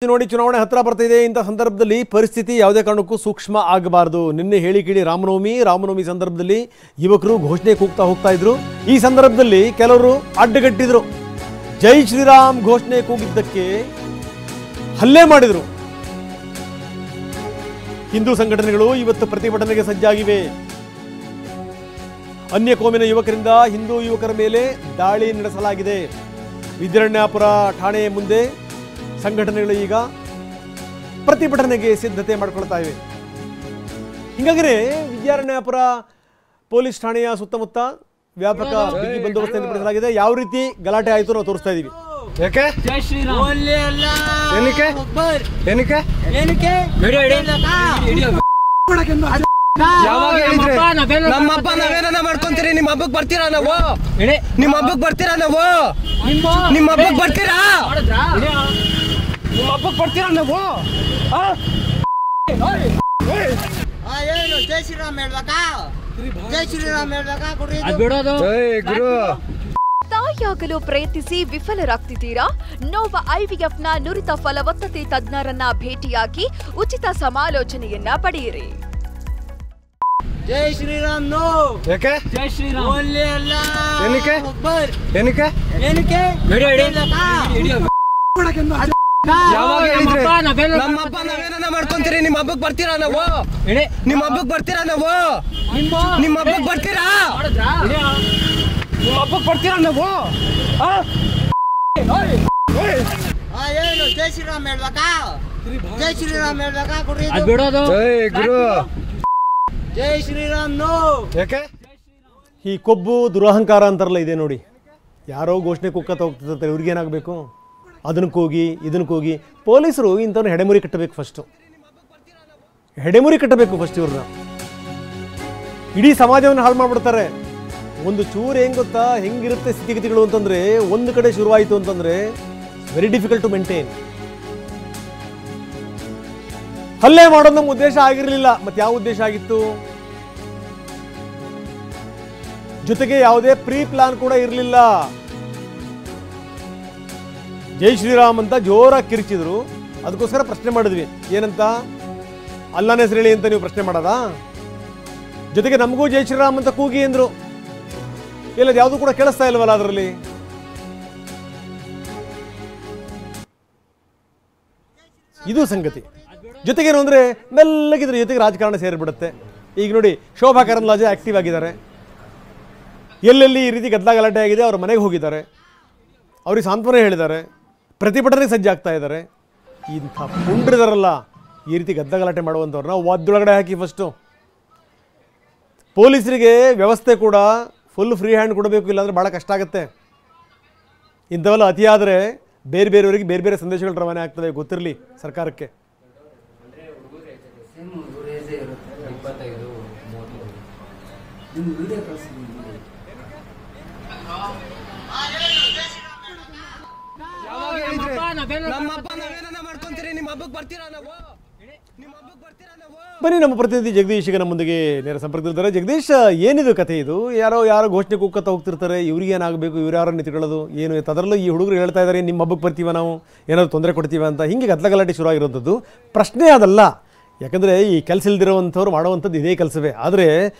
ನೋಡಿ ಚುನಾವಣೆ ಹತ್ರ ಬರ್ತಿದೆ ಇಂಥ ಸಂದರ್ಭದಲ್ಲಿ ಪರಿಸ್ಥಿತಿ ಯಾವುದೇ ಕಾರಣಕ್ಕೂ ಸೂಕ್ಷ್ಮ ಆಗಬಾರದು. ನಿನ್ನೆ ಹೇಳಿ ಕೇಳಿ ರಾಮನವಮಿ ಸಂದರ್ಭದಲ್ಲಿ ಯುವಕರು ಘೋಷಣೆ ಕೂಗ್ತಾ ಹೋಗ್ತಾ ಇದ್ರು. ಈ ಸಂದರ್ಭದಲ್ಲಿ ಕೆಲವರು ಅಡ್ಡಗಟ್ಟಿದ್ರು. ಜೈ ಶ್ರೀರಾಮ್ ಘೋಷಣೆ ಕೂಗಿದ್ದಕ್ಕೆ ಹಲ್ಲೆ ಮಾಡಿದ್ರು. ಹಿಂದೂ ಸಂಘಟನೆಗಳು ಇವತ್ತು ಪ್ರತಿಭಟನೆಗೆ ಸಜ್ಜಾಗಿವೆ. ಅನ್ಯ ಕೋಮಿನ ಯುವಕರಿಂದ ಹಿಂದೂ ಯುವಕರ ಮೇಲೆ ದಾಳಿ ನಡೆಸಲಾಗಿದೆ. ವಿದ್ಯಾರಣ್ಯಪುರ ಠಾಣೆ ಮುಂದೆ ಸಂಘಟನೆಗಳು ಈಗ ಪ್ರತಿಭಟನೆಗೆ ಸಿದ್ಧತೆ ಮಾಡಿಕೊಳ್ತಾ ಇವೆ. ಹೀಗಾಗಿಯೇ ವಿದ್ಯಾರಣ್ಯಪುರ ಪೊಲೀಸ್ ಠಾಣೆಯ ಸುತ್ತಮುತ್ತ ವ್ಯಾಪಕ ಬಿಗಿ ಬಂದೋಬಸ್ತ್ ಪಡಿಸಲಾಗಿದೆ. ಯಾವ ರೀತಿ ಗಲಾಟೆ ಆಯಿತು ನಾವು ತೋರಿಸ್ತಾ ಇದ್ದೀವಿ. ನಮ್ಮಪ್ಪ ನಾವೇನ ಮಾಡ್ಕೊಂತೀರಿ? ನಿಮ್ಮ ಹಬ್ಬಕ್ಕೆ ಬರ್ತೀರಾ? ನಾವು ನಿಮ್ಮ ಹಬ್ಬಕ್ಕೆ ಬರ್ತೀರಾ? ನಾವು ನಿಮ್ಮ ಹಬ್ಬಕ್ಕೆ ಬರ್ತೀರಾ? ನಿಮ್ಮ ಹಬ್ಬಕ್ಕೆ ಬರ್ತೀರಾ? ನಾವು ಜೈ ಶ್ರೀರಾಮ್ ಹೇಳ್ಬೇಕಾ? ಜೈ ಶ್ರೀರಾಮ್ ಹೇಳ್ಬೇಕಾ? ಗುರು ತಾಯಿಯಾಗಲು ಪ್ರಯತ್ನಿಸಿ ವಿಫಲರಾಗ್ತಿದ್ದೀರಾ? ನೋವಾ ಐವಿಎಫ್ನ ನುರಿತ ಫಲವತ್ತತೆ ತಜ್ಞರನ್ನ ಭೇಟಿಯಾಗಿ ಉಚಿತ ಸಮಾಲೋಚನೆಯನ್ನ ಪಡೆಯಿರಿ. ಜೈ ಶ್ರೀರಾಮ್ ನೋ. ಯಾಕೆ ಜೈ ಶ್ರೀರಾಮ್ ಓನ್ಲಿ ಅಲ್ಲ. ಏನಕ್ಕೆ ಒಬ್ಬರ್ ಏನಕ್ಕೆ ಏನಕ್ಕೆ ವಿಡಿಯೋ ಯಾವಾಗ ಹೇಳಿದ್ರೆ ನಮ್ಮಪ್ಪ ನಾವೇನ ಮಾಡ್ಕೊಂತೀರಿ? ನಿಮ್ಮ ಹಬ್ಬಕ್ಕೆ ಬರ್ತೀರಾ? ನಾವು ನಿಮ್ಮ ಹಬ್ಬಕ್ಕೆ ಬರ್ತೀರಾ? ನಾವು ನಿಮ್ಮ ಹಬ್ಬಕ್ಕೆ ಬರ್ತೀರಾ? ನಿಮ್ಮ ಹಬ್ಬಕ್ಕೆ ಬರ್ತೀರಾ? ನಾವು ಏನು ಜೈ ಶ್ರೀರಾಮ್ ಹೇಳ್ಬೇಕಾ? ಜೈ ಶ್ರೀರಾಮ್ ಹೇಳ್ಬೇಕಾ? ಗುರು ಜೈ ಶ್ರೀರಾಮ್ ನೋ. ಯಾಕೆ ಈ ಕೊಬ್ಬು ದುರಹಂಕಾರ ಅಂತಾರಲ್ಲ ಇದೆ ನೋಡಿ. ಯಾರೋ ಘೋಷಣೆ ಕುಕ್ಕತ್ತ ಹೋಗ್ತಿರ್ತಾರೆ. ಇವ್ರಿಗೇನಾಗಬೇಕು? ಅದನ್ನು ಕೂಗಿ ಇದನ್ನು ಕೂಗಿ ಪೊಲೀಸರು ಇಂಥವ್ರನ್ನ ಹೆಡೆಮುರಿ ಕಟ್ಟಬೇಕು. ಫಸ್ಟು ಹೆಡೆಮುರಿ ಕಟ್ಟಬೇಕು ಫಸ್ಟ್. ಇವ್ರನ್ನ ಇಡೀ ಸಮಾಜವನ್ನು ಹಾಳು ಮಾಡಿಬಿಡ್ತಾರೆ. ಒಂದು ಚೂರು ಹೆಂಗೆ ಗೊತ್ತಾ, ಹೆಂಗಿರುತ್ತೆ ಸ್ಥಿತಿಗತಿಗಳು ಅಂತಂದರೆ, ಒಂದು ಕಡೆ ಶುರುವಾಯಿತು ಅಂತಂದರೆ ವೆರಿ ಡಿಫಿಕಲ್ಟ್ ಟು ಮೇಂಟೈನ್. ಹಲ್ಲೆ ಮಾಡೋದು ನಮ್ಮ ಉದ್ದೇಶ ಆಗಿರಲಿಲ್ಲ. ಮತ್ತೆ ಯಾವ ಉದ್ದೇಶ ಆಗಿತ್ತು? ಜೊತೆಗೆ ಯಾವುದೇ ಪ್ರೀ ಪ್ಲಾನ್ ಕೂಡ ಇರಲಿಲ್ಲ. ಜೈ ಶ್ರೀರಾಮ್ ಅಂತ ಜೋರಾಗಿ ಕಿರಿಚಿದ್ರು. ಅದಕ್ಕೋಸ್ಕರ ಪ್ರಶ್ನೆ ಮಾಡಿದ್ವಿ. ಏನಂತ? ಅಲ್ಲನ ಹೆಸರು ಹೇಳಿ ಅಂತ ನೀವು ಪ್ರಶ್ನೆ ಮಾಡೋದಾ? ಜೊತೆಗೆ ನಮಗೂ ಜೈ ಶ್ರೀರಾಮ್ ಅಂತ ಕೂಗಿ ಅಂದ್ರು. ಇಲ್ಲ, ಯಾವುದು ಕೂಡ ಕೇಳಿಸ್ತಾ ಇಲ್ವಲ್ಲ ಅದರಲ್ಲಿ. ಇದು ಸಂಗತಿ. ಜೊತೆಗೇನು ಅಂದರೆ ಮೆಲ್ಲಗಿದ್ರ ಜೊತೆಗೆ ರಾಜಕಾರಣ ಸೇರಿಬಿಡುತ್ತೆ. ಈಗ ನೋಡಿ, ಶೋಭಾ ಕರಂದ್ಲಾಜೆ ಆಕ್ಟಿವ್ ಆಗಿದ್ದಾರೆ. ಎಲ್ಲೆಲ್ಲಿ ಈ ರೀತಿ ಗದ್ದಲ ಗಲಾಟೆ ಆಗಿದೆ ಅವ್ರ ಮನೆಗೆ ಹೋಗಿದ್ದಾರೆ. ಅವ್ರಿಗೆ ಸಾಂತ್ವನ ಹೇಳಿದ್ದಾರೆ. ಪ್ರತಿಭಟನೆಗೆ ಸಜ್ಜಾಗ್ತಾ ಇದ್ದಾರೆ. ಇಂಥ ಪುಂಡ್ರಿದಾರಲ್ಲ ಈ ರೀತಿ ಗದ್ದಲ ಗಲಾಟೆ ಮಾಡುವಂಥವ್ರನ್ನ ಒದ್ದೊಳಗಡೆ ಹಾಕಿ ಫಸ್ಟು. ಪೊಲೀಸರಿಗೆ ವ್ಯವಸ್ಥೆ ಕೂಡ ಫುಲ್ ಫ್ರೀ ಹ್ಯಾಂಡ್ ಕೊಡಬೇಕು, ಇಲ್ಲಾಂದರೆ ಭಾಳ ಕಷ್ಟ ಆಗುತ್ತೆ. ಇಂಥವೆಲ್ಲ ಅತಿಯಾದರೆ ಬೇರೆಯವರಿಗೆ ಬೇರೆ ಬೇರೆ ಸಂದೇಶಗಳು ರವಾನೆ ಆಗ್ತವೆ. ಗೊತ್ತಿರಲಿ ಸರ್ಕಾರಕ್ಕೆ. ನಮ್ಮಪ್ಪ ನಾವೇನ ಮಾಡ್ಕೊಂತೀರಿ? ನಿಮ್ಮ ಹಬ್ಬಕ್ಕೆ ಬರ್ತೀರಾ? ನಾವು ನಿಮ್ಮ ಹಬ್ಬಕ್ಕೆ ಬರ್ತೀರಾ? ನಾವು ಬನ್ನಿ, ನಮ್ಮ ಪ್ರತಿನಿಧಿ ಜಗದೀಶ್ ಈಗ ನಮ್ಮೊಂದಿಗೆ ನೇರ ಸಂಪರ್ಕದಲ್ಲಿದ್ದಾರೆ. ಜಗದೀಶ್, ಏನಿದು ಕಥೆ ಇದು? ಯಾರೋ ಘೋಷಣೆ ಕೂಗ್ತಾ ಹೋಗ್ತಿರ್ತಾರೆ. ಇವ್ರಿಗೆ ಏನಾಗಬೇಕು? ಇವ್ರು ಯಾರು ನಿಂತ್ಕೊಳ್ಳೋದು ಏನು? ಅದರಲ್ಲೂ ಈ ಹುಡುಗರು ಹೇಳ್ತಾ ಇದ್ದಾರೆ ನಿಮ್ಮ ಹಬ್ಬಕ್ಕೆ ಬರ್ತೀವ, ನಾವು ಏನಾದ್ರು ತೊಂದರೆ ಕೊಡ್ತೀವ ಅಂತ. ಹಿಂಗೆ ಗದ್ದಲ ಗಲಾಟೆ ಶುರು ಆಗಿರೋಂಥದ್ದು ಪ್ರಶ್ನೆ ಅದಲ್ಲ. ಯಾಕಂದರೆ ಈ ಕೆಲಸ ಇಲ್ದಿರೋವಂಥವ್ರು ಮಾಡೋವಂಥದ್ದು ಇದೇ ಕೆಲಸವೇ. ಆದರೆ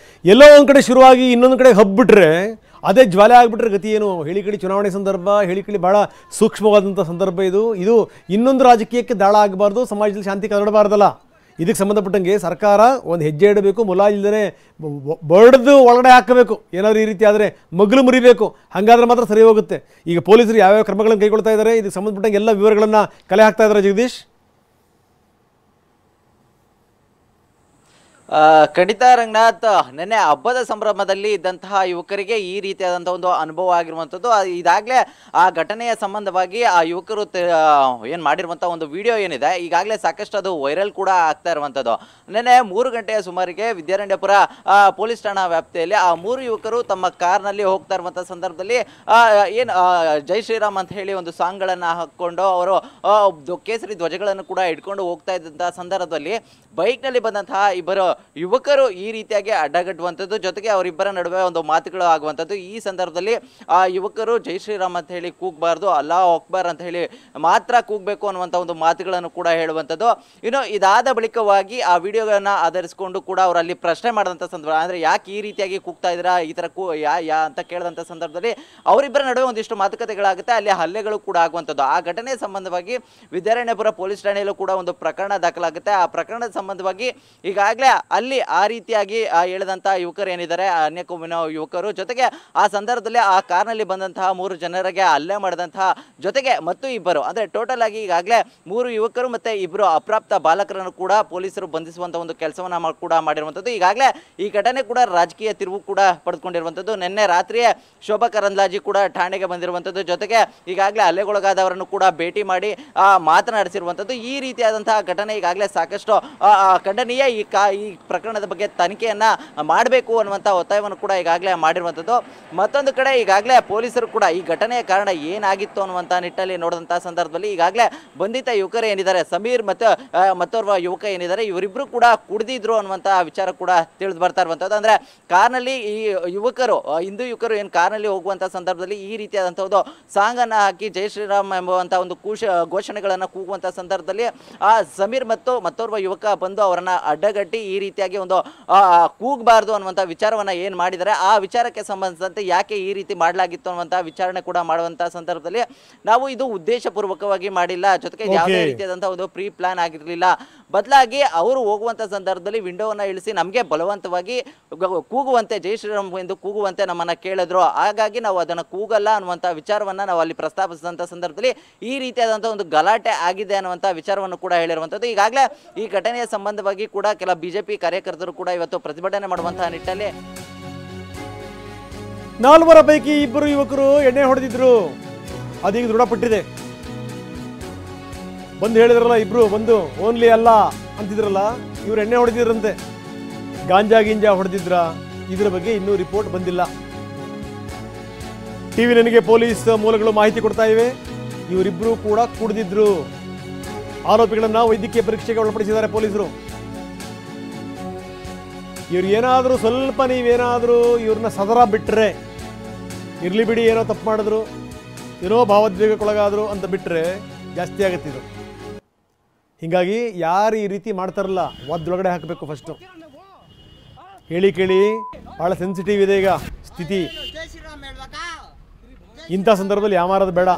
ಎಲ್ಲೋ ಒಂದು ಕಡೆ ಶುರುವಾಗಿ ಇನ್ನೊಂದು ಕಡೆ ಹಬ್ಬಿಟ್ರೆ ಅದೇ ಜ್ವಾಲೆ ಆಗಿಬಿಟ್ರೆ ಗತಿ ಏನು? ಹೇಳಿಕಳಿ ಚುನಾವಣೆ ಸಂದರ್ಭ, ಹೇಳಿಕಳಿ ಭಾಳ ಸೂಕ್ಷ್ಮವಾದಂಥ ಸಂದರ್ಭ ಇದು. ಇನ್ನೊಂದು ರಾಜಕೀಯಕ್ಕೆ ದಾಳ ಆಗಬಾರ್ದು, ಸಮಾಜದಲ್ಲಿ ಶಾಂತಿ ಕದಡಬಾರ್ದಲ್ಲ. ಇದಕ್ಕೆ ಸಂಬಂಧಪಟ್ಟಂಗೆ ಸರ್ಕಾರ ಒಂದು ಹೆಜ್ಜೆ ಇಡಬೇಕು. ಮುಲಾಜಿಲ್ಲದೆ ಬಡ್ದು ಒಳಗಡೆ ಹಾಕಬೇಕು. ಏನಾದರೂ ಈ ರೀತಿ ಆದರೆ ಮಗ್ಲು ಮುರಿಬೇಕು. ಹಾಗಾದ್ರೆ ಮಾತ್ರ ಸರಿ ಹೋಗುತ್ತೆ. ಈಗ ಪೊಲೀಸರು ಯಾವ್ಯಾವ ಕ್ರಮಗಳನ್ನು ಕೈಗೊಳ್ತಾ ಇದ್ದಾರೆ, ಇದಕ್ಕೆ ಸಂಬಂಧಪಟ್ಟಂಗೆ ಎಲ್ಲ ವಿವರಗಳನ್ನು ಕಲೆ ಹಾಕ್ತಾ ಇದ್ದಾರೆ. ಜಗದೀಶ್, ಖಂಡಿತ ರಂಗನಾಥ್, ನೆನ್ನೆ ಹಬ್ಬದ ಸಂಭ್ರಮದಲ್ಲಿ ಇದ್ದಂತಹ ಯುವಕರಿಗೆ ಈ ರೀತಿಯಾದಂಥ ಒಂದು ಅನುಭವ ಆಗಿರುವಂಥದ್ದು. ಇದಾಗಲೇ ಆ ಘಟನೆಯ ಸಂಬಂಧವಾಗಿ ಆ ಯುವಕರು ಏನು ಮಾಡಿರುವಂಥ ಒಂದು ವಿಡಿಯೋ ಏನಿದೆ, ಈಗಾಗಲೇ ಸಾಕಷ್ಟು ಅದು ವೈರಲ್ ಕೂಡ ಆಗ್ತಾ ಇರುವಂಥದ್ದು. ನೆನ್ನೆ 3 ಗಂಟೆಯ ಸುಮಾರಿಗೆ ವಿದ್ಯಾರಣ್ಯಪುರ ಪೊಲೀಸ್ ಠಾಣಾ ವ್ಯಾಪ್ತಿಯಲ್ಲಿ ಆ 3 ಯುವಕರು ತಮ್ಮ ಕಾರ್ನಲ್ಲಿ ಹೋಗ್ತಾ ಇರುವಂಥ ಸಂದರ್ಭದಲ್ಲಿ ಏನು ಜೈ ಶ್ರೀರಾಮ್ ಅಂತ ಹೇಳಿ ಒಂದು ಸಾಂಗ್ಗಳನ್ನು ಹಾಕ್ಕೊಂಡು ಅವರು ಕೇಸರಿ ಧ್ವಜಗಳನ್ನು ಕೂಡ ಇಟ್ಕೊಂಡು ಹೋಗ್ತಾ ಇದ್ದಂಥ ಸಂದರ್ಭದಲ್ಲಿ ಬೈಕ್ನಲ್ಲಿ ಬಂದಂತಹ ಇಬ್ಬರು ಯುವಕರು ಈ ರೀತಿಯಾಗಿ ಅಡ್ಡಗಟ್ಟುವಂಥದ್ದು, ಜೊತೆಗೆ ಅವರಿಬ್ಬರ ನಡುವೆ ಒಂದು ಮಾತುಗಳು ಆಗುವಂಥದ್ದು. ಈ ಸಂದರ್ಭದಲ್ಲಿ ಆ ಯುವಕರು ಜೈ ಶ್ರೀರಾಮ್ ಅಂತ ಹೇಳಿ ಕೂಗಬಾರ್ದು, ಅಲ್ಲಾ ಅಕ್ಬರ್ ಅಂತ ಹೇಳಿ ಮಾತ್ರ ಕೂಗಬೇಕು ಅನ್ನುವಂಥ ಒಂದು ಮಾತುಗಳನ್ನು ಕೂಡ ಹೇಳುವಂಥದ್ದು. ಇನ್ನು ಇದಾದ ಬಳಿಕವಾಗಿ ಆ ವಿಡಿಯೋಗಳನ್ನ ಆಧರಿಸಿಕೊಂಡು ಕೂಡ ಅವರಲ್ಲಿ ಪ್ರಶ್ನೆ ಮಾಡಿದಂಥ ಸಂದರ್ಭ, ಅಂದರೆ ಯಾಕೆ ಈ ರೀತಿಯಾಗಿ ಕೂಗ್ತಾ ಇದ್ದೀರಾ, ಈ ಥರ ಯಾ ಅಂತ ಕೇಳಿದಂಥ ಸಂದರ್ಭದಲ್ಲಿ ಅವರಿಬ್ಬರ ನಡುವೆ ಒಂದಿಷ್ಟು ಮಾತುಕತೆಗಳಾಗುತ್ತೆ, ಅಲ್ಲಿ ಹಲ್ಲೆಗಳು ಕೂಡ ಆಗುವಂಥದ್ದು. ಆ ಘಟನೆ ಸಂಬಂಧವಾಗಿ ವಿದ್ಯಾರಣ್ಯಪುರ ಪೊಲೀಸ್ ಠಾಣೆಯಲ್ಲೂ ಕೂಡ ಒಂದು ಪ್ರಕರಣ ದಾಖಲಾಗುತ್ತೆ. ಆ ಪ್ರಕರಣದ ಸಂಬಂಧವಾಗಿ ಈಗಾಗಲೇ ಅಲ್ಲಿ ಆ ರೀತಿಯಾಗಿ ಹೇಳಿದಂಥ ಯುವಕರು ಏನಿದ್ದಾರೆ, ಅನ್ಯಕೋಮಿನ ಯುವಕರು, ಜೊತೆಗೆ ಆ ಸಂದರ್ಭದಲ್ಲಿ ಆ ಕಾರ್ನಲ್ಲಿ ಬಂದಂತಹ 3 ಜನರಿಗೆ ಹಲ್ಲೆ ಮಾಡಿದಂತಹ ಜೊತೆಗೆ ಮತ್ತು ಇಬ್ಬರು, ಅಂದರೆ ಟೋಟಲ್ ಆಗಿ ಈಗಾಗಲೇ 3 ಯುವಕರು ಮತ್ತು 2 ಅಪ್ರಾಪ್ತ ಬಾಲಕರನ್ನು ಕೂಡ ಪೊಲೀಸರು ಬಂಧಿಸುವಂಥ ಒಂದು ಕೆಲಸವನ್ನು ಕೂಡ ಮಾಡಿರುವಂಥದ್ದು. ಈಗಾಗಲೇ ಈ ಘಟನೆ ಕೂಡ ರಾಜಕೀಯ ತಿರುವು ಕೂಡ ಪಡೆದುಕೊಂಡಿರುವಂಥದ್ದು. ನಿನ್ನೆ ರಾತ್ರಿಯೇ ಶೋಭಾ ಕರಂದ್ಲಾಜೆ ಕೂಡ ಠಾಣೆಗೆ ಬಂದಿರುವಂಥದ್ದು, ಜೊತೆಗೆ ಈಗಾಗಲೇ ಹಲ್ಲೆಗೊಳಗಾದವರನ್ನು ಕೂಡ ಭೇಟಿ ಮಾಡಿ ಮಾತನಾಡಿಸಿರುವಂಥದ್ದು. ಈ ರೀತಿಯಾದಂತಹ ಘಟನೆ ಈಗಾಗಲೇ ಸಾಕಷ್ಟು ಖಂಡನೀಯ. ಈ ಪ್ರಕರಣದ ಬಗ್ಗೆ ತನಿಖೆಯನ್ನು ಮಾಡಬೇಕು ಅನ್ನುವಂಥ ಒತ್ತಾಯವನ್ನು ಕೂಡ ಈಗಾಗಲೇ ಮಾಡಿರುವಂಥದ್ದು. ಮತ್ತೊಂದು ಕಡೆ ಈಗಾಗಲೇ ಪೊಲೀಸರು ಕೂಡ ಈ ಘಟನೆಯ ಕಾರಣ ಏನಾಗಿತ್ತು ಅನ್ನುವಂಥ ನಿಟ್ಟಲ್ಲಿ ನೋಡಿದಂಥ ಸಂದರ್ಭದಲ್ಲಿ ಈಗಾಗಲೇ ಬಂಧಿತ ಯುವಕರು ಏನಿದ್ದಾರೆ, ಸಮೀರ್ ಮತ್ತು ಮತ್ತೋರ್ವ ಯುವಕ ಏನಿದ್ದಾರೆ, ಇವರಿಬ್ಬರು ಕೂಡ ಕುಡಿದಿದ್ರು ಅನ್ನುವಂಥ ವಿಚಾರ ಕೂಡ ತಿಳಿದು ಬರ್ತಾ ಇರುವಂಥದ್ದು. ಅಂದರೆ ಕಾರ್ನಲ್ಲಿ ಈ ಯುವಕರು, ಹಿಂದೂ ಯುವಕರು ಏನು ಕಾರ್ನಲ್ಲಿ ಹೋಗುವಂಥ ಸಂದರ್ಭದಲ್ಲಿ ಈ ರೀತಿಯಾದಂಥ ಒಂದು ಸಾಂಗನ್ನು ಹಾಕಿ ಜೈ ಶ್ರೀರಾಮ್ ಎಂಬುವಂಥ ಒಂದು ಘೋಷಣೆಗಳನ್ನು ಕೂಗುವಂಥ ಸಂದರ್ಭದಲ್ಲಿ ಆ ಸಮೀರ್ ಮತ್ತು ಮತ್ತೋರ್ವ ಯುವಕ ಬಂದು ಅವರನ್ನು ಅಡ್ಡಗಟ್ಟಿ ಈ ರೀತಿಯಾಗಿ ಒಂದು ಕೂಗಬಾರ್ದು ಅನ್ನುವಂಥ ವಿಚಾರವನ್ನು ಏನು ಮಾಡಿದ್ದಾರೆ, ಆ ವಿಚಾರಕ್ಕೆ ಸಂಬಂಧಿಸಿದಂತೆ ಯಾಕೆ ಈ ರೀತಿ ಮಾಡಲಾಗಿತ್ತು ಅನ್ನುವಂಥ ವಿಚಾರಣೆ ಕೂಡ ಮಾಡುವಂಥ ಸಂದರ್ಭದಲ್ಲಿ ನಾವು ಇದು ಉದ್ದೇಶಪೂರ್ವಕವಾಗಿ ಮಾಡಿಲ್ಲ, ಜೊತೆಗೆ ಯಾವುದೇ ರೀತಿಯಾದಂಥ ಒಂದು ಪ್ರೀ ಪ್ಲಾನ್ ಆಗಿರಲಿಲ್ಲ, ಬದಲಾಗಿ ಅವರು ಹೋಗುವಂಥ ಸಂದರ್ಭದಲ್ಲಿ ವಿಂಡೋವನ್ನು ಇಳಿಸಿ ನಮಗೆ ಬಲವಂತವಾಗಿ ಕೂಗುವಂತೆ ಜೈ ಶ್ರೀರಾಮ್ ಎಂದು ಕೂಗುವಂತೆ ನಮ್ಮನ್ನು ಕೇಳಿದ್ರು, ಹಾಗಾಗಿ ನಾವು ಅದನ್ನು ಕೂಗಲ್ಲ ಅನ್ನುವಂಥ ವಿಚಾರವನ್ನು ನಾವು ಅಲ್ಲಿ ಪ್ರಸ್ತಾಪಿಸಿದಂಥ ಸಂದರ್ಭದಲ್ಲಿ ಈ ರೀತಿಯಾದಂಥ ಒಂದು ಗಲಾಟೆ ಆಗಿದೆ ಅನ್ನುವಂಥ ವಿಚಾರವನ್ನು ಕೂಡ ಹೇಳಿರುವಂಥದ್ದು. ಈಗಾಗಲೇ ಈ ಘಟನೆಯ ಸಂಬಂಧವಾಗಿ ಕೂಡ ಕೆಲ ಬಿಜೆಪಿ ಕಾರ್ಯಕರ್ತರು ಕೂಡ ಇವತ್ತು ಪ್ರತಿಭಟನೆ ಮಾಡುವಂತಹ ನಿಟ್ಟಲ್ಲಿ 4 ಪೈಕಿ 2 ಯುವಕರು ಎಣ್ಣೆ ಹೊಡೆದಿದ್ರು, ಅದೀಗ ದೃಢಪಟ್ಟಿದೆ. ಬಂದು ಹೇಳಿದ್ರಲ್ಲ, ಇಬ್ರು ಬಂದು ಓನ್ಲಿ ಅಲ್ಲ ಅಂತಿದ್ರಲ್ಲ, ಇವ್ರು ಎಣ್ಣೆ ಹೊಡೆದಿದ್ರಂತೆ, ಗಾಂಜಾ ಹೊಡೆದಿದ್ರ, ಇದ್ರ ಬಗ್ಗೆ ಇನ್ನೂ ರಿಪೋರ್ಟ್ ಬಂದಿಲ್ಲ. ಟಿವಿ ನನಗೆ ಪೊಲೀಸ್ ಮೂಲಗಳು ಮಾಹಿತಿ ಕೊಡ್ತಾ ಇವೆ, ಇವರಿಬ್ರು ಕೂಡ ಕುಡಿದಿದ್ರು. ಆರೋಪಿಗಳನ್ನ ವೈದ್ಯಕೀಯ ಪರೀಕ್ಷೆಗೆ ಒಳಪಡಿಸಿದ್ದಾರೆ ಪೊಲೀಸರು. ಇವ್ರು ಏನಾದರೂ ಸ್ವಲ್ಪ ನೀವೇನಾದರೂ ಇವ್ರನ್ನ ಸದರ ಬಿಟ್ಟರೆ, ಇರ್ಲಿ ಬಿಡಿ ಏನೋ ತಪ್ಪು ಮಾಡಿದ್ರು, ಏನೋ ಭಾವೋದ್ವೇಗಕ್ಕೊಳಗಾದ್ರು ಅಂತ ಬಿಟ್ಟರೆ ಜಾಸ್ತಿ ಆಗುತ್ತಿದ್ದು. ಹೀಗಾಗಿ ಯಾರು ಈ ರೀತಿ ಮಾಡ್ತಾರಲ್ಲ, ಒದ್ದೊಳಗಡೆ ಹಾಕಬೇಕು ಫಸ್ಟು. ಹೇಳಿ ಕೇಳಿ ಭಾಳ ಸೆನ್ಸಿಟಿವ್ ಇದೆ ಈಗ ಸ್ಥಿತಿ. ಇಂಥ ಸಂದರ್ಭದಲ್ಲಿ ಯಾಮಾರೋದು ಬೇಡ.